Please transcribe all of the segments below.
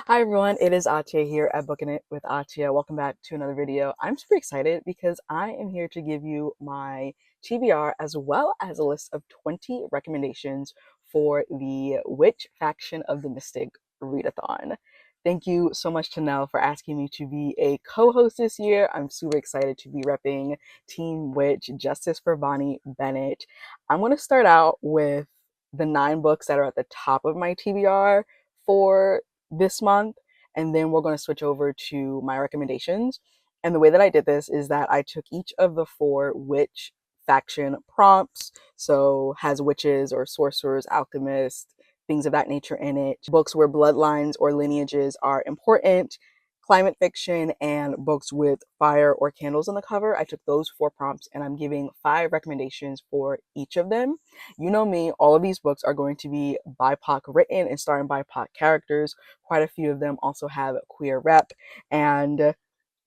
Hi everyone, it is Atia here at Booking It with Atia. Welcome back to another video. I'm super excited because I am here to give you my TBR as well as a list of 20 recommendations for the Witch faction of the Mystic Readathon. Thank you so much to Nell for asking me to be a co-host this year. I'm super excited to be repping Team Witch, Justice for Bonnie Bennett. I'm going to start out with the 9 books that are at the top of my TBR for this month, and then we're going to switch over to my recommendations. And the way that I did this is that I took each of the 4 witch faction prompts, so has witches or sorcerers, alchemists, things of that nature in it, books where bloodlines or lineages are important, climate fiction, and books with fire or candles on the cover. I took those 4 prompts and I'm giving 5 recommendations for each of them. You know me, all of these books are going to be BIPOC written and starring BIPOC characters. Quite a few of them also have queer rep, and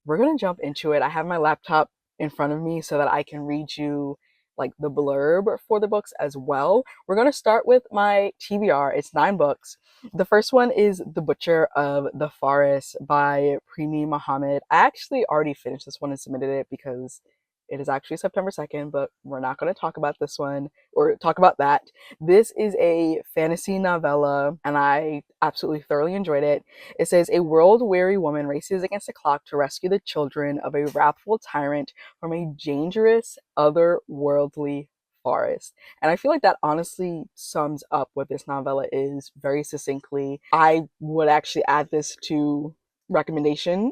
we're going to jump into it. I have my laptop in front of me so that I can read you like the blurb for the books as well. We're going to start with my TBR. It's 9 books. The first one is The Butcher of the Forest by Premi Muhammad. I actually already finished this one and submitted it because it is actually September 2nd, but we're not going to talk about this one or talk about that. This is a fantasy novella and I absolutely thoroughly enjoyed it. It says a world-weary woman races against the clock to rescue the children of a wrathful tyrant from a dangerous, otherworldly forest. And I feel like that honestly sums up what this novella is very succinctly. I would actually add this to recommendation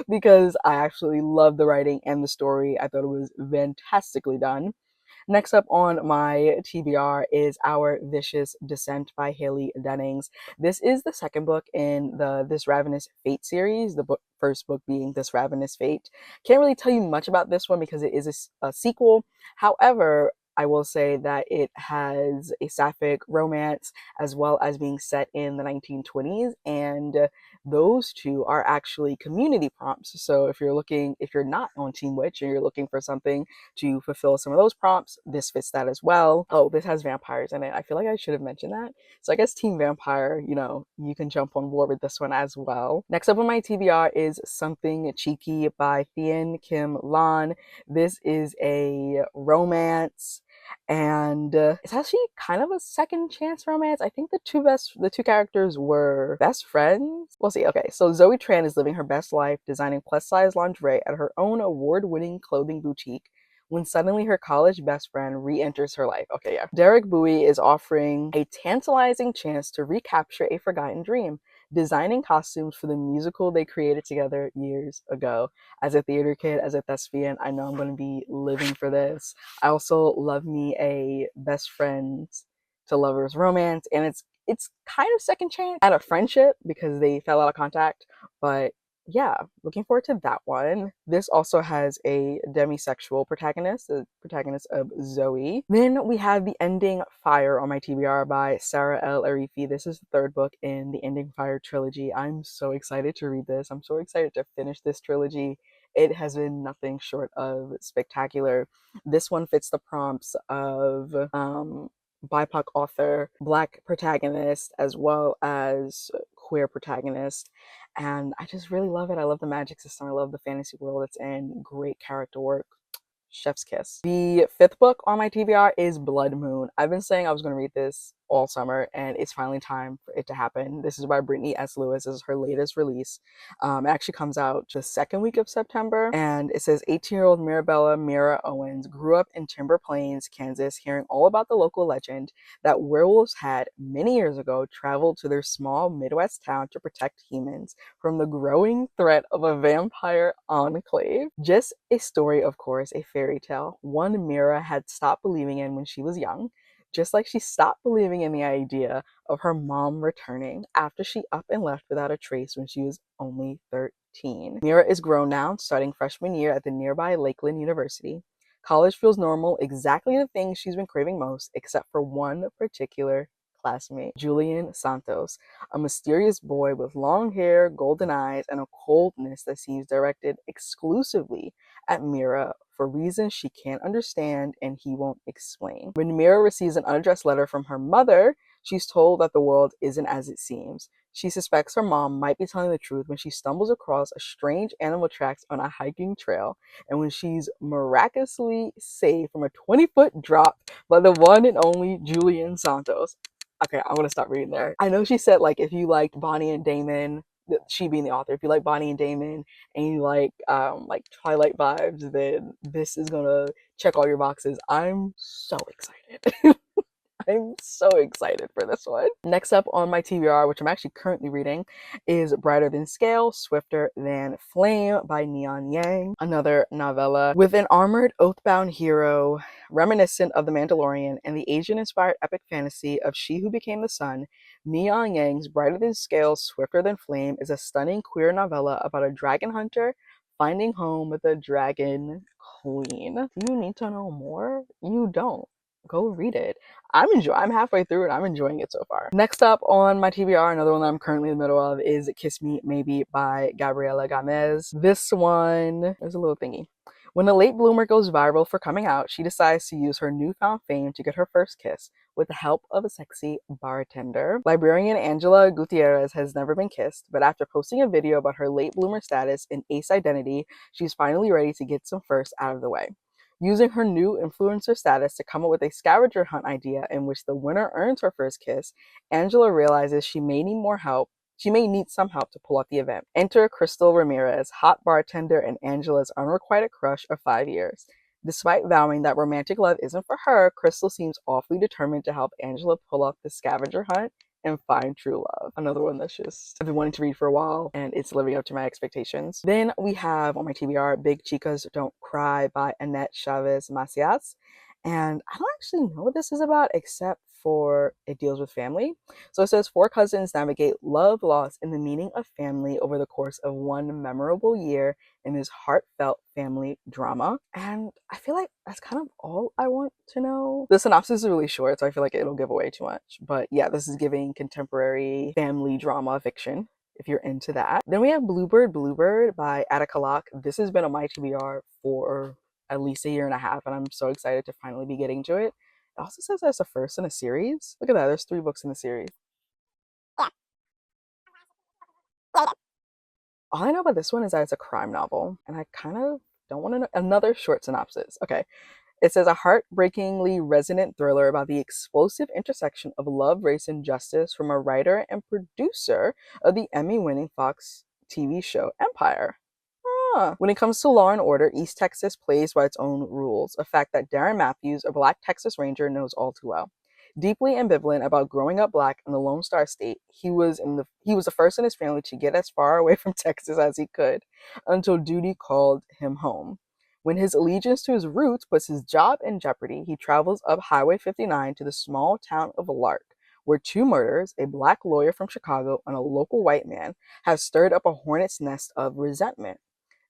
because I actually love the writing and the story. I thought it was fantastically done. Next up on my TBR is Our Vicious Descent by Haley Dennings. This is the second book in the This Ravenous Fate series, the first book being This Ravenous Fate. Can't really tell you much about this one because it is a sequel. However, I will say that it has a sapphic romance as well as being set in the 1920s, and those two are actually community prompts. So if you're not on Team Witch and you're looking for something to fulfill some of those prompts, this fits that as well. Oh, this has vampires in it. I feel like I should have mentioned that. So I guess Team Vampire, you can jump on board with this one as well. Next up on my TBR is Something Cheeky by Thien Kim Lan. This is a romance, and it's actually kind of a second chance romance. I think the two characters were best friends. We'll see. Okay, so Zoe Tran is living her best life designing plus size lingerie at her own award-winning clothing boutique when suddenly her college best friend re-enters her life. Okay, yeah. Derek Bowie is offering a tantalizing chance to recapture a forgotten dream, designing costumes for the musical they created together years ago. As a theater kid, as a thespian, I know I'm going to be living for this. I also love me a best friends to lovers romance, and it's kind of second chance at a friendship because they fell out of contact, but yeah, looking forward to that one. This also has a demisexual protagonist, the protagonist of Zoe. Then we have The Ending Fire on my TBR by Sarah L. Arifi. This is the 3rd book in the Ending Fire trilogy. I'm so excited to read this. I'm so excited to finish this trilogy. It has been nothing short of spectacular. This one fits the prompts of BIPOC author, Black protagonist, as well as queer protagonist. And I just really love it. I love the magic system. I love the fantasy world it's in. Great character work. Chef's kiss. The 5th book on my TBR is Blood Moon. I've been saying I was going to read this all summer, and it's finally time for it to happen. This is by Brittany S. Lewis. This is her latest release. It actually comes out the 2nd week of September, and it says 18-year-old Mirabella Mira Owens grew up in Timber Plains, Kansas, hearing all about the local legend that werewolves had many years ago traveled to their small Midwest town to protect humans from the growing threat of a vampire enclave. Just a story, of course, a fairy tale, one Mira had stopped believing in when she was young, just like she stopped believing in the idea of her mom returning after she up and left without a trace when she was only 13. Mira is grown now, starting freshman year at the nearby Lakeland University. College feels normal, exactly the thing she's been craving most, except for one particular classmate, Julian Santos, a mysterious boy with long hair, golden eyes, and a coldness that seems directed exclusively at Mira for reasons she can't understand and he won't explain. When Mira receives an unaddressed letter from her mother, she's told that the world isn't as it seems. She suspects her mom might be telling the truth when she stumbles across a strange animal tracks on a hiking trail, and when she's miraculously saved from a 20-foot drop by the one and only Julian Santos. Okay, I'm gonna stop reading there. I know she said, like, if you liked Bonnie and Damon, she being the author, if you like Bonnie and Damon and you like Twilight vibes, then this is gonna check all your boxes. I'm so excited. I'm so excited for this one. Next up on my TBR, which I'm actually currently reading, is Brighter Than Scale, Swifter Than Flame by Neon Yang, another novella with an armored, oathbound hero reminiscent of The Mandalorian and the Asian-inspired epic fantasy of She Who Became the Sun. Neon Yang's Brighter Than Scale, Swifter Than Flame is a stunning queer novella about a dragon hunter finding home with a dragon queen. Do you need to know more? You don't. Go read it. I'm halfway through it. I'm enjoying it so far. Next up on my TBR, another one that I'm currently in the middle of, is Kiss Me Maybe by Gabriela Gamez. This one is a little thingy. When a late bloomer goes viral for coming out, she decides to use her newfound fame to get her first kiss with the help of a sexy bartender. Librarian Angela Gutierrez has never been kissed, but after posting a video about her late bloomer status in Ace Identity, she's finally ready to get some first out of the way. Using her new influencer status to come up with a scavenger hunt idea in which the winner earns her first kiss, Angela realizes she may need more help. She may need some help to pull off the event. Enter Crystal Ramirez, hot bartender and Angela's unrequited crush of 5 years. Despite vowing that romantic love isn't for her, Crystal seems awfully determined to help Angela pull off the scavenger hunt and find true love. Another one that's just I've been wanting to read for a while and it's living up to my expectations. Then we have on my TBR Big Chicas Don't Cry by Annette Chavez Macias. And I don't actually know what this is about except for it deals with family. So it says 4 cousins navigate love, loss, and the meaning of family over the course of one memorable year in this heartfelt family drama. And I feel like that's kind of all I want to know. The synopsis is really short, so I feel like it'll give away too much. But yeah, this is giving contemporary family drama fiction, if you're into that. Then we have Bluebird by Attica Locke. This has been on my TBR for at least a year and a half, and I'm so excited to finally be getting to it. It also says that's the first in a series. Look at that, there's 3 books in the series. All I know about this one is that it's a crime novel, and I kind of don't want to know. Another short synopsis. Okay. It says a heartbreakingly resonant thriller about the explosive intersection of love, race, and justice from a writer and producer of the Emmy-winning Fox TV show Empire. When it comes to law and order, East Texas plays by its own rules, a fact that Darren Matthews, a Black Texas Ranger, knows all too well. Deeply ambivalent about growing up Black in the Lone Star State, he was the first in his family to get as far away from Texas as he could, until duty called him home. When his allegiance to his roots puts his job in jeopardy, he travels up Highway 59 to the small town of Lark, where 2 murders, a Black lawyer from Chicago and a local white man, have stirred up a hornet's nest of resentment.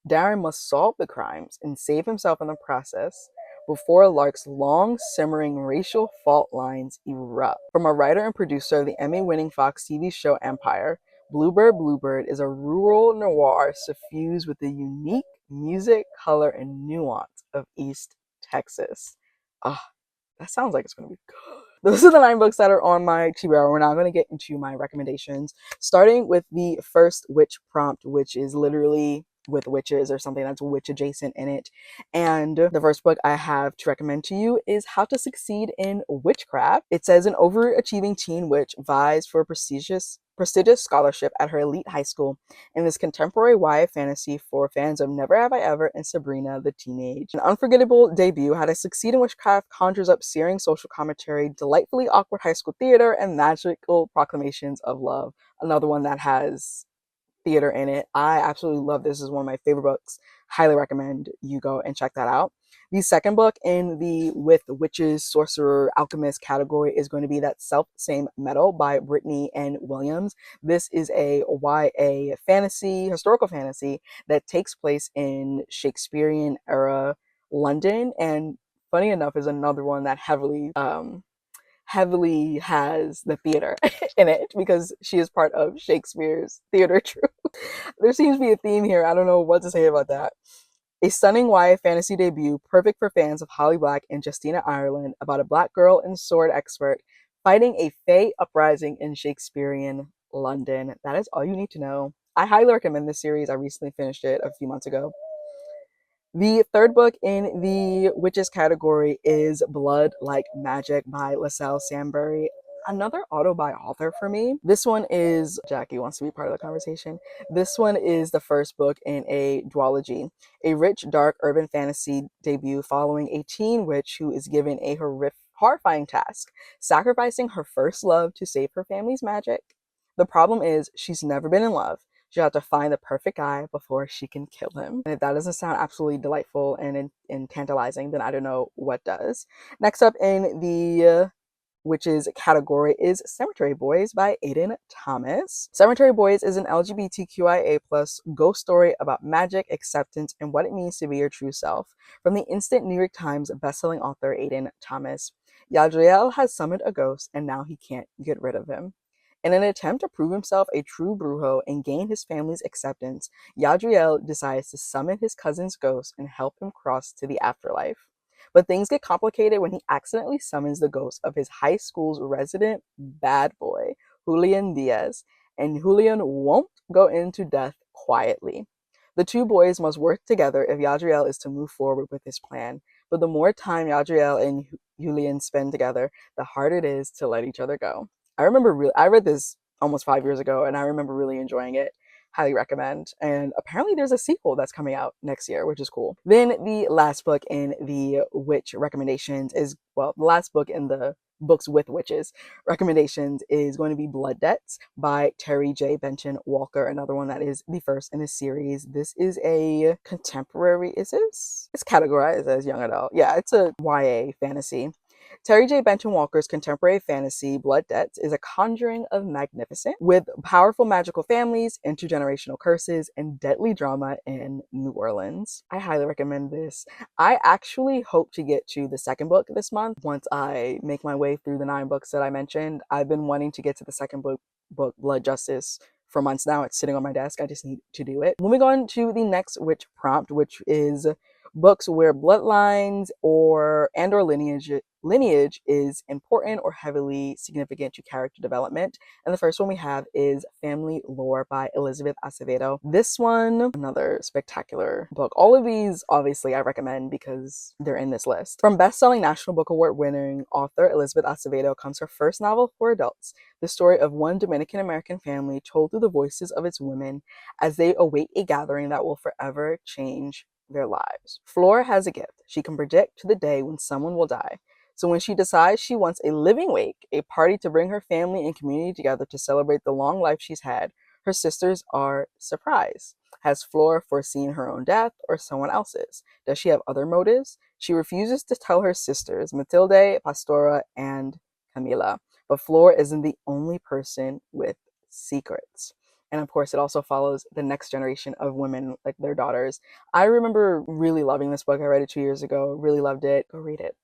Darren must solve the crimes and save himself in the process before Lark's long simmering racial fault lines erupt. From a writer and producer of the Emmy-winning Fox TV show Empire, Bluebird is a rural noir suffused with the unique music, color, and nuance of East Texas. That sounds like it's going to be good. Those are the 9 books that are on my TBR. We're now going to get into my recommendations, starting with the first witch prompt, which is literally with witches or something that's witch adjacent in it. And the first book I have to recommend to you is How to Succeed in Witchcraft. It says an overachieving teen witch vies for a prestigious scholarship at her elite high school in this contemporary YA fantasy for fans of Never Have I Ever and Sabrina the Teenage. An unforgettable debut, How to Succeed in Witchcraft conjures up searing social commentary, delightfully awkward high school theater, and magical proclamations of love. Another one that has theater in it. I absolutely love this. This is one of my favorite books. Highly recommend you go and check that out. The second book in the with witches, sorcerer, alchemist category is going to be That Self-Same Metal by Brittany N. Williams. This is a YA fantasy, historical fantasy that takes place in Shakespearean era London, and funny enough is another one that heavily has the theater in it because she is part of Shakespeare's theater troupe. There seems to be a theme here. I don't know what to say about that. A stunning YA fantasy debut, perfect for fans of Holly Black and Justina Ireland, about a black girl and sword expert fighting a Fae uprising in Shakespearean London. That is all you need to know. I highly recommend this series. I recently finished it a few months ago. The third book in the witches category is Blood Like Magic by LaSalle Sambury. Another auto by author for me. This one is, Jackie wants to be part of the conversation. This one is the first book in a duology, a rich, dark urban fantasy debut following a teen witch who is given a horrifying task, sacrificing her first love to save her family's magic. The problem is she's never been in love. She'll have to find the perfect guy before she can kill him. And if that doesn't sound absolutely delightful and tantalizing, then I don't know what does. Next up in the witches category is Cemetery Boys by Aiden Thomas. Cemetery Boys is an LGBTQIA+ ghost story about magic, acceptance, and what it means to be your true self. From the instant New York Times bestselling author Aiden Thomas. Yadriel has summoned a ghost and now he can't get rid of him. In an attempt to prove himself a true brujo and gain his family's acceptance, Yadriel decides to summon his cousin's ghost and help him cross to the afterlife. But things get complicated when he accidentally summons the ghost of his high school's resident bad boy, Julian Diaz, and Julian won't go into death quietly. The two boys must work together if Yadriel is to move forward with his plan, but the more time Yadriel and Julian spend together, the harder it is to let each other go. I read this almost 5 years ago, and I remember really enjoying it. Highly recommend. And apparently there's a sequel that's coming out next year, which is cool. Then the last book in the witch recommendations is, well, the last book in the books with witches recommendations is going to be Blood Debts by Terry J. Benton Walker, another one that is the first in the series. This is a contemporary, it's categorized as young adult. Yeah, it's a YA fantasy. Terry J. Benton Walker's contemporary fantasy, Blood Debts, is a conjuring of magnificent, with powerful magical families, intergenerational curses, and deadly drama in New Orleans. I highly recommend this. I actually hope to get to the second book this month once I make my way through the 9 books that I mentioned. I've been wanting to get to the second book, Blood Justice, for months now. It's sitting on my desk. I just need to do it. Moving on to the next witch prompt, which is books where bloodlines or lineage is important or heavily significant to character development. And the first one we have is Family Lore by Elizabeth Acevedo. This one, another spectacular book. All of these, obviously, I recommend because they're in this list. From best-selling National Book Award winning author Elizabeth Acevedo comes her first novel for adults, the story of one Dominican-American family told through the voices of its women as they await a gathering that will forever change their lives. Flora has a gift. She can predict to the day when someone will die. So when she decides she wants a living wake, a party to bring her family and community together to celebrate the long life she's had, her sisters are surprised. Has Flora foreseen her own death or someone else's? Does she have other motives? She refuses to tell her sisters, Matilde, Pastora, and Camila. But Flora isn't the only person with secrets. And of course, it also follows the next generation of women, like their daughters. I remember really loving this book. I read it 2 years ago. Really loved it. Go read it.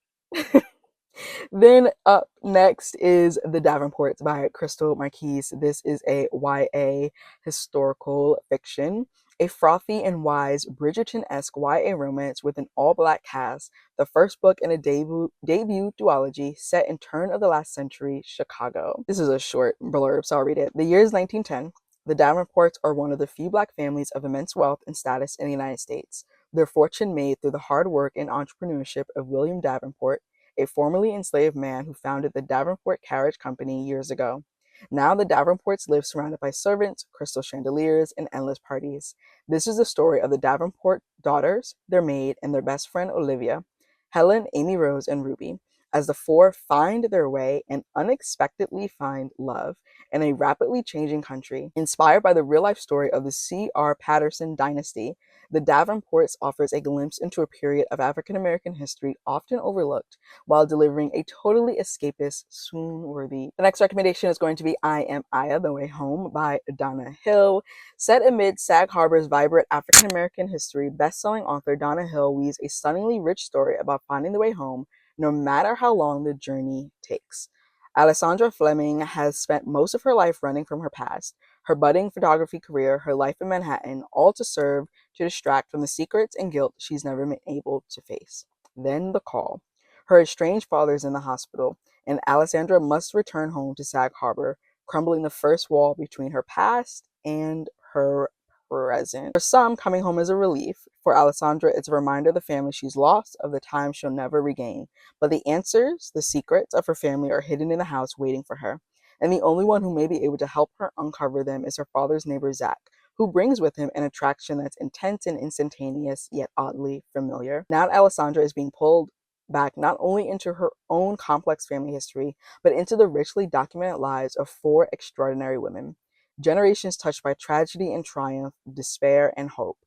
Then up next is The Davenports by Crystal Marquise. This is a YA historical fiction, a frothy and wise Bridgerton-esque YA romance with an all-black cast, the first book in a debut duology set in turn of the last century Chicago. This is a short blurb, so I'll read it. The year is 1910. The Davenports are one of the few black families of immense wealth and status in the United States, their fortune made through the hard work and entrepreneurship of William Davenport, a formerly enslaved man who founded the Davenport Carriage Company years ago. Now the Davenports live surrounded by servants, crystal chandeliers, and endless parties. This is the story of the Davenport daughters, their maid, and their best friend Olivia, Helen, Amy Rose, and Ruby, as the four find their way and unexpectedly find love in a rapidly changing country. Inspired by the real-life story of the C.R. Patterson dynasty, The Davenports offers a glimpse into a period of African-American history often overlooked, while delivering a totally escapist, swoon-worthy. The next recommendation is going to be I Am Aya, The Way Home by Donna Hill. Set amid Sag Harbor's vibrant African-American history, best-selling author Donna Hill weaves a stunningly rich story about finding the way home, no matter how long the journey takes. Alessandra Fleming has spent most of her life running from her past. her budding photography career, her life in Manhattan, all to serve to distract from the secrets and guilt she's never been able to face. Then the call. Her estranged father is in the hospital, and Alessandra must return home to Sag Harbor, crumbling the first wall between her past and her present. For some, coming home is a relief. For Alessandra, it's a reminder of the family she's lost, of the time she'll never regain. But the answers, the secrets of her family are hidden in the house waiting for her. And the only one who may be able to help her uncover them is her father's neighbor, Zach, who brings with him an attraction that's intense and instantaneous, yet oddly familiar. Now Alessandra is being pulled back not only into her own complex family history, but into the richly documented lives of four extraordinary women. Generations touched by tragedy and triumph, despair and hope.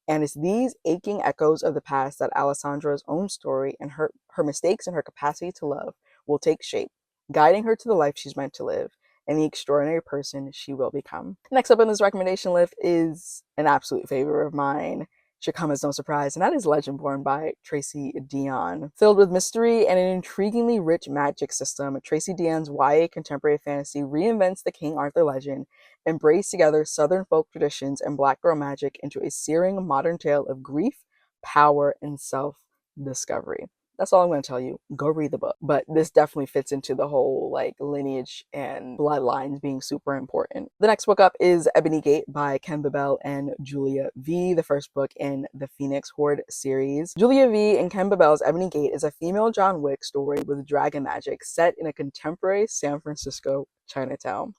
And it's these aching echoes of the past that Alessandra's own story and her mistakes and her capacity to love will take shape, guiding her to the life she's meant to live and the extraordinary person she will become. Next up on this recommendation list is an absolute favorite of mine. Should come as no surprise, and that is Legendborn by Tracy Deonn. Filled with mystery and an intriguingly rich magic system, Tracy Deonn's YA contemporary fantasy reinvents the King Arthur legend and brings together Southern folk traditions and Black girl magic into a searing modern tale of grief, power, and self-discovery. That's all I'm going to tell you. Go read the book. But this definitely fits into the whole like lineage and bloodlines being super important. The next book up is Ebony Gate by Ken Babel and Julia V, the first book in the Phoenix Horde series. Julia V and Ken Babel's Ebony Gate is a female John Wick story with dragon magic set in a contemporary San Francisco Chinatown.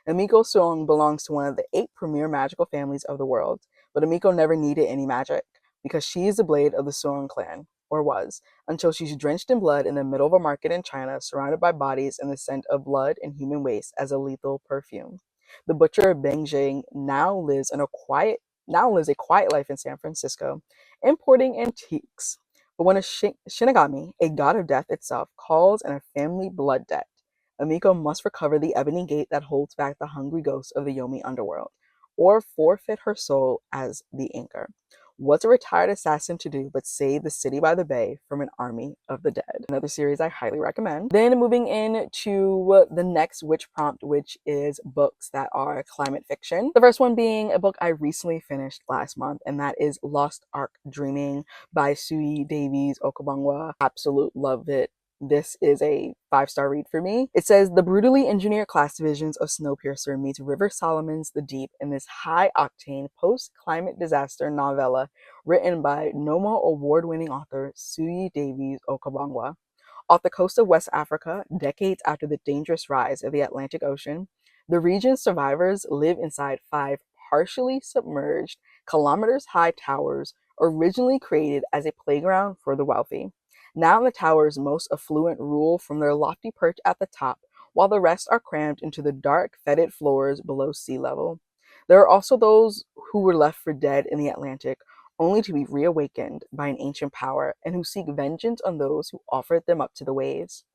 Amiko Song belongs to one of the 8 premier magical families of the world, but Amiko never needed any magic because she is the blade of the Song clan, or was, until she's drenched in blood in the middle of a market in China, surrounded by bodies and the scent of blood and human waste as a lethal perfume. The butcher Beng Jing now lives a quiet life in San Francisco, importing antiques. But when a Shinigami, a god of death itself, calls in a family blood debt, Amiko must recover the ebony gate that holds back the hungry ghosts of the Yomi underworld, or forfeit her soul as the anchor. What's a retired assassin to do but save the city by the bay from an army of the dead? Another series I highly recommend. Then moving into the next witch prompt, which is books that are climate fiction. The first one being a book I recently finished last month, and that is Lost Ark Dreaming by Sui Davies Okabangwa. Absolute loved it. This is a 5-star read for me. It says, the brutally engineered class divisions of Snowpiercer meets River Solomon's The Deep in this high-octane post-climate disaster novella written by Noma award-winning author Sui Davies Okabangwa. Off the coast of West Africa, decades after the dangerous rise of the Atlantic Ocean, the region's survivors live inside 5 partially submerged, kilometers-high towers originally created as a playground for the wealthy. Now the tower's most affluent rule from their lofty perch at the top, while the rest are crammed into the dark, fetid floors below sea level. There are also those who were left for dead in the Atlantic, only to be reawakened by an ancient power, and who seek vengeance on those who offered them up to the waves.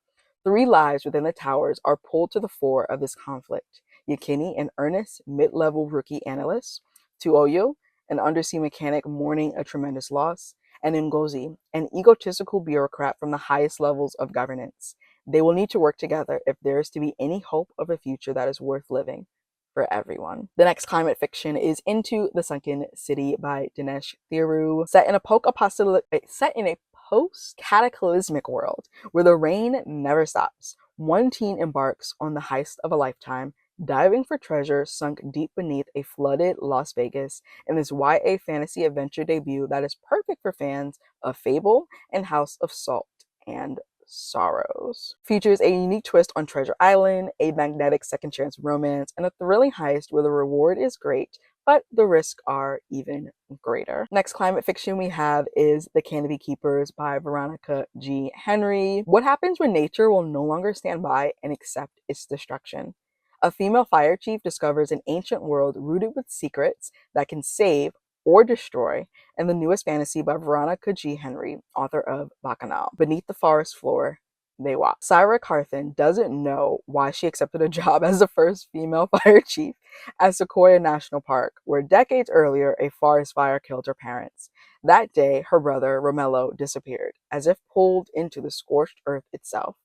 3 lives within the towers are pulled to the fore of this conflict. Yakini, an earnest, mid-level rookie analyst, Tuoyo, an undersea mechanic mourning a tremendous loss, and Ngozi, an egotistical bureaucrat from the highest levels of governance. They will need to work together if there is to be any hope of a future that is worth living for everyone. The next climate fiction is Into the Sunken City by Dinesh Thiru, set in a post-cataclysmic world where the rain never stops. One teen embarks on the heist of a lifetime, diving for treasure sunk deep beneath a flooded Las Vegas in this YA fantasy adventure debut that is perfect for fans of Fable and House of Salt and Sorrows. Features a unique twist on Treasure Island, a magnetic second chance romance, and a thrilling heist where the reward is great, but the risks are even greater. Next climate fiction we have is The Canopy Keepers by Veronica G. Henry. What happens when nature will no longer stand by and accept its destruction? A female fire chief discovers an ancient world rooted with secrets that can save or destroy, and the newest fantasy by Veronica G. Henry, author of Bacchanal. Beneath the forest floor, they walk. Syra Carthan doesn't know why she accepted a job as the first female fire chief at Sequoia National Park, where decades earlier a forest fire killed her parents. That day, her brother, Romello, disappeared, as if pulled into the scorched earth itself.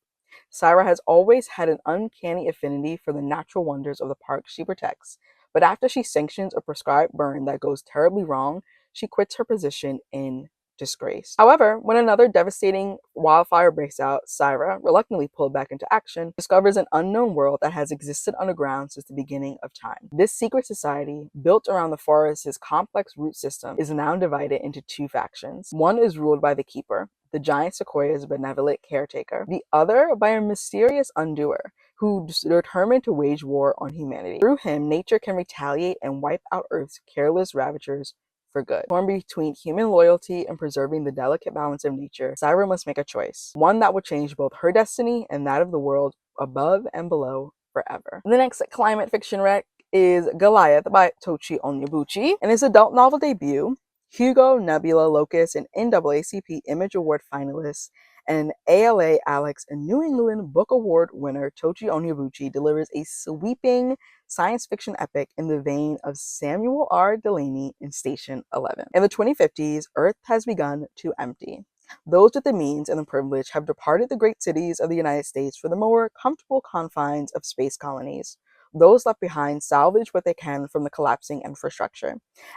Syra has always had an uncanny affinity for the natural wonders of the park she protects, But after she sanctions a prescribed burn that goes terribly wrong, she quits her position in disgrace. However, when another devastating wildfire breaks out, Syra, reluctantly pulled back into action, discovers an unknown world that has existed underground since the beginning of time. This secret society, built around the forest's complex root system, is now divided into two factions. One is ruled by the Keeper, the giant sequoia's benevolent caretaker, the other by a mysterious undoer who is determined to wage war on humanity. Through him, nature can retaliate and wipe out Earth's careless ravagers for good. Torn between human loyalty and preserving the delicate balance of nature, Syra must make a choice, one that will change both her destiny and that of the world above and below forever. The next climate fiction rec is Goliath by Tochi Onyebuchi. In his adult novel debut, Hugo, Nebula, Locust, and NAACP Image Award finalists, and ALA Alex and New England Book Award winner Tochi Onyebuchi delivers a sweeping science fiction epic in the vein of Samuel R. Delany in Station 11. In the 2050s, Earth has begun to empty. Those with the means and the privilege have departed the great cities of the United States for the more comfortable confines of space colonies. Those left behind salvage what they can from the collapsing infrastructure.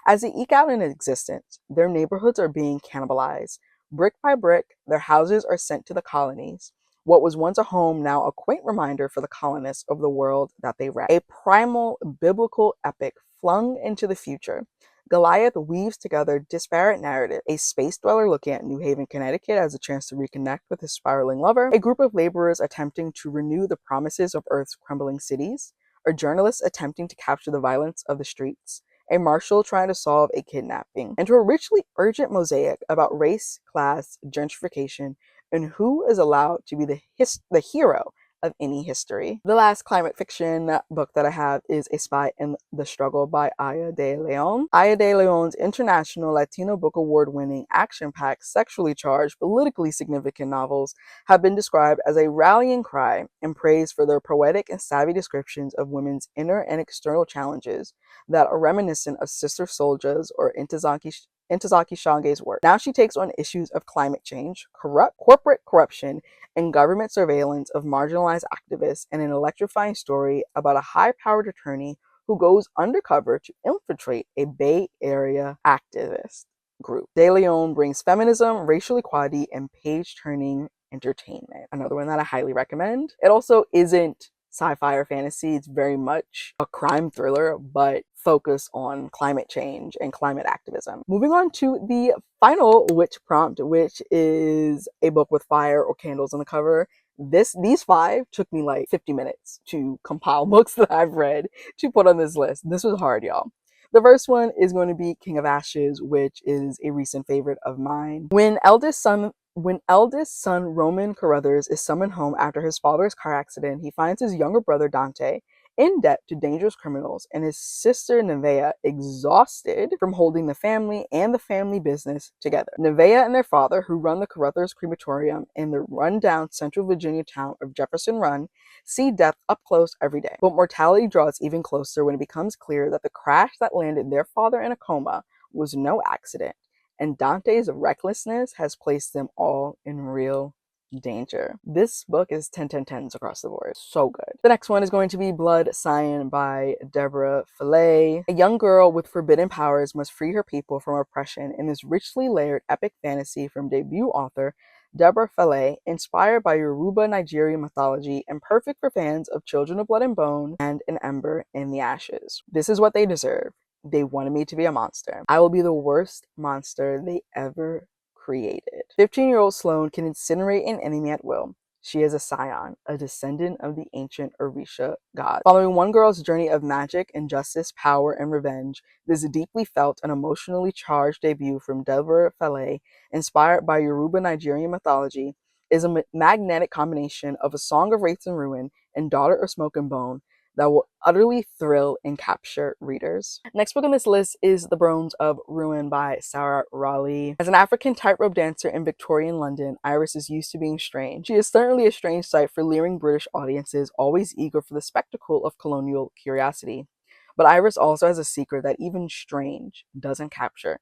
As they eke out an existence, their neighborhoods are being cannibalized. Brick by brick, their houses are sent to the colonies. What was once a home, now a quaint reminder for the colonists of the world that they wrecked. A primal biblical epic flung into the future. Goliath weaves together disparate narrative, a space dweller looking at New Haven, Connecticut as a chance to reconnect with his spiraling lover, a group of laborers attempting to renew the promises of Earth's crumbling cities, a journalist attempting to capture the violence of the streets, a marshal trying to solve a kidnapping, and to a richly urgent mosaic about race, class, gentrification, and who is allowed to be the hero of any history. The last climate fiction book that I have is A Spy in the Struggle by Aya de Leon. Aya de Leon's International Latino Book Award-winning, action-packed, sexually charged, politically significant novels have been described as a rallying cry and praised for their poetic and savvy descriptions of women's inner and external challenges that are reminiscent of Sister Souljah's or Ntozake Shange's work. Now she takes on issues of climate change, corporate corruption, and government surveillance of marginalized activists, and an electrifying story about a high-powered attorney who goes undercover to infiltrate a Bay Area activist group. De Leon brings feminism, racial equality, and page-turning entertainment. Another one that I highly recommend. It also isn't sci-fi or fantasy. It's very much a crime thriller, but focus on climate change and climate activism. Moving on to the final witch prompt, which is a book with fire or candles on the cover. These 5 took me like 50 minutes to compile books that I've read to put on this list. This was hard, y'all. The first one is going to be King of Ashes, which is a recent favorite of mine. When eldest son Roman Carruthers is summoned home after his father's car accident, he finds his younger brother Dante in debt to dangerous criminals, and his sister Nevaeh exhausted from holding the family and the family business together. Nevaeh and their father, who run the Carruthers Crematorium in the rundown Central Virginia town of Jefferson Run, see death up close every day. But mortality draws even closer when it becomes clear that the crash that landed their father in a coma was no accident, and Dante's recklessness has placed them all in real danger. This book is 10 10 10s across the board. So good. The next one is going to be Blood Cyan by Deborah Fillet. A young girl with forbidden powers must free her people from oppression in this richly layered epic fantasy from debut author Deborah Fillet, inspired by Yoruba Nigerian mythology and perfect for fans of Children of Blood and Bone and An Ember in the Ashes. This is what they deserve. They wanted me to be a monster. I will be the worst monster they ever created. 15-year-old Sloane can incinerate an enemy at will. She is a scion, a descendant of the ancient Orisha god. Following one girl's journey of magic, injustice, power, and revenge, this deeply felt and emotionally charged debut from Deborah Fillet, inspired by Yoruba Nigerian mythology, is a magnetic combination of A Song of Wraiths and Ruin and Daughter of Smoke and Bone that will utterly thrill and capture readers. Next book on this list is The Bones of Ruin by Sarah Raleigh. As an African tightrope dancer in Victorian London, Iris is used to being strange. She is certainly a strange sight for leering British audiences, always eager for the spectacle of colonial curiosity. But Iris also has a secret that even strange doesn't capture.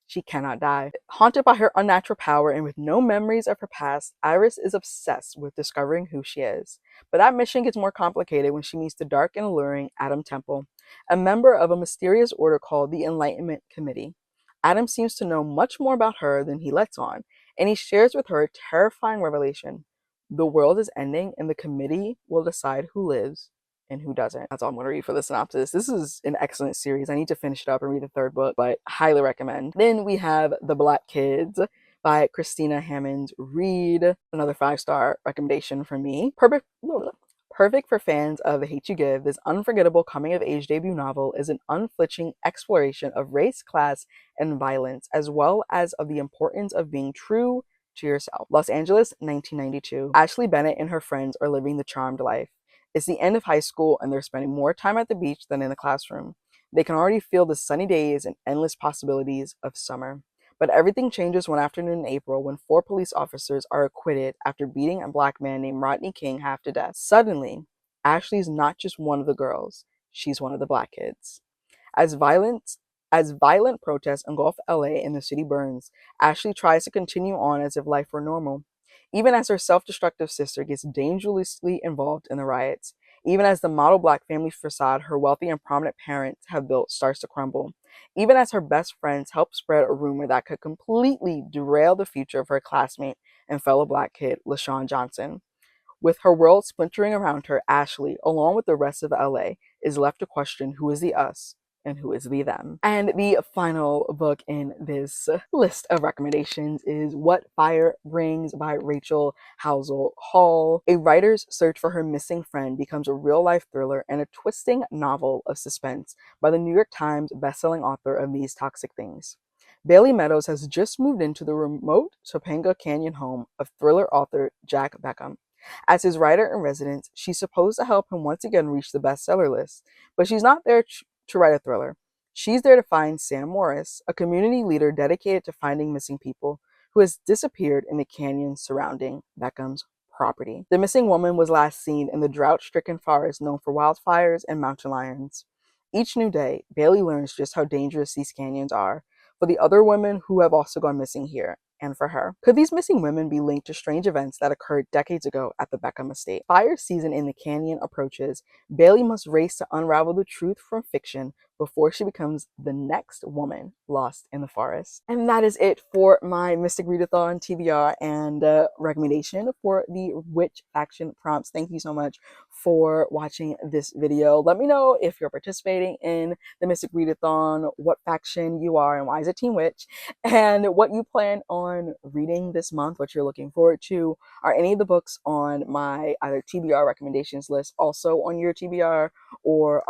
She cannot die. Haunted by her unnatural power and with no memories of her past, Iris is obsessed with discovering who she is. But that mission gets more complicated when she meets the dark and alluring Adam Temple, a member of a mysterious order called the Enlightenment Committee. Adam seems to know much more about her than he lets on, and he shares with her a terrifying revelation. The world is ending, and the committee will decide who lives and who doesn't. That's all I'm going to read for the synopsis. This is an excellent series. I need to finish it up and read the third book, but highly recommend. Then we have The Black Kids by Christina Hammond Reed. Another 5-star recommendation from me. Perfect for fans of The Hate U Give, this unforgettable coming-of-age debut novel is an unflinching exploration of race, class, and violence, as well as of the importance of being true to yourself. Los Angeles, 1992. Ashley Bennett and her friends are living the charmed life. It's the end of high school and they're spending more time at the beach than in the classroom. They can already feel the sunny days and endless possibilities of summer. But everything changes one afternoon in April when 4 police officers are acquitted after beating a black man named Rodney King half to death. Suddenly, Ashley's not just one of the girls, she's one of the black kids. As violent protests engulf LA and the city burns, Ashley tries to continue on as if life were normal. Even as her self-destructive sister gets dangerously involved in the riots, even as the model black family facade her wealthy and prominent parents have built starts to crumble, even as her best friends help spread a rumor that could completely derail the future of her classmate and fellow black kid, LaShawn Johnson. With her world splintering around her, Ashley, along with the rest of LA, is left to question who is the us and who is the them. And the final book in this list of recommendations is What Fire Brings by Rachel Housel Hall. A writer's search for her missing friend becomes a real-life thriller and a twisting novel of suspense by the New York Times bestselling author of These Toxic Things. Bailey Meadows has just moved into the remote Topanga Canyon home of thriller author Jack Beckham. As his writer-in-residence, she's supposed to help him once again reach the bestseller list, but she's not there to write a thriller. She's there to find Sam Morris, a community leader dedicated to finding missing people who has disappeared in the canyons surrounding Beckham's property. The missing woman was last seen in the drought-stricken forest known for wildfires and mountain lions. Each new day, Bailey learns just how dangerous these canyons are for the other women who have also gone missing here, and for her. Could these missing women be linked to strange events that occurred decades ago at the Beckham estate? Fire season in the canyon approaches. Bailey must race to unravel the truth from fiction before she becomes the next woman lost in the forest. And that is it for my Mystic Readathon TBR and recommendation for the Witch faction prompts. Thank you so much for watching this video. Let me know if you're participating in the Mystic Readathon, what faction you are, and why is it Team Witch, and what you plan on reading this month, what you're looking forward to. Are any of the books on my either TBR recommendations list also on your TBR, or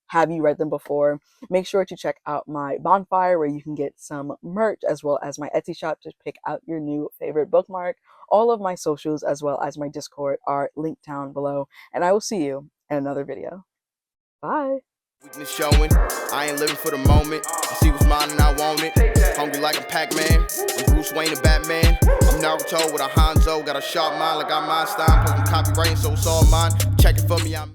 have you read them before? Make sure to check out my bonfire where you can get some merch, as well as my Etsy shop to pick out your new favorite bookmark. All of my socials as well as my Discord are linked down below, and I will see you in another video. Bye. Weakness showing, I ain't living for the moment. I see what's mine and I want it. Hungry like a Pac-Man, I'm Bruce Wayne and Batman. I'm Naruto with a Hanzo, got a sharp mind like I'm Einstein. Plus I'm copywriting, so it's all mine. Check it for me, I'm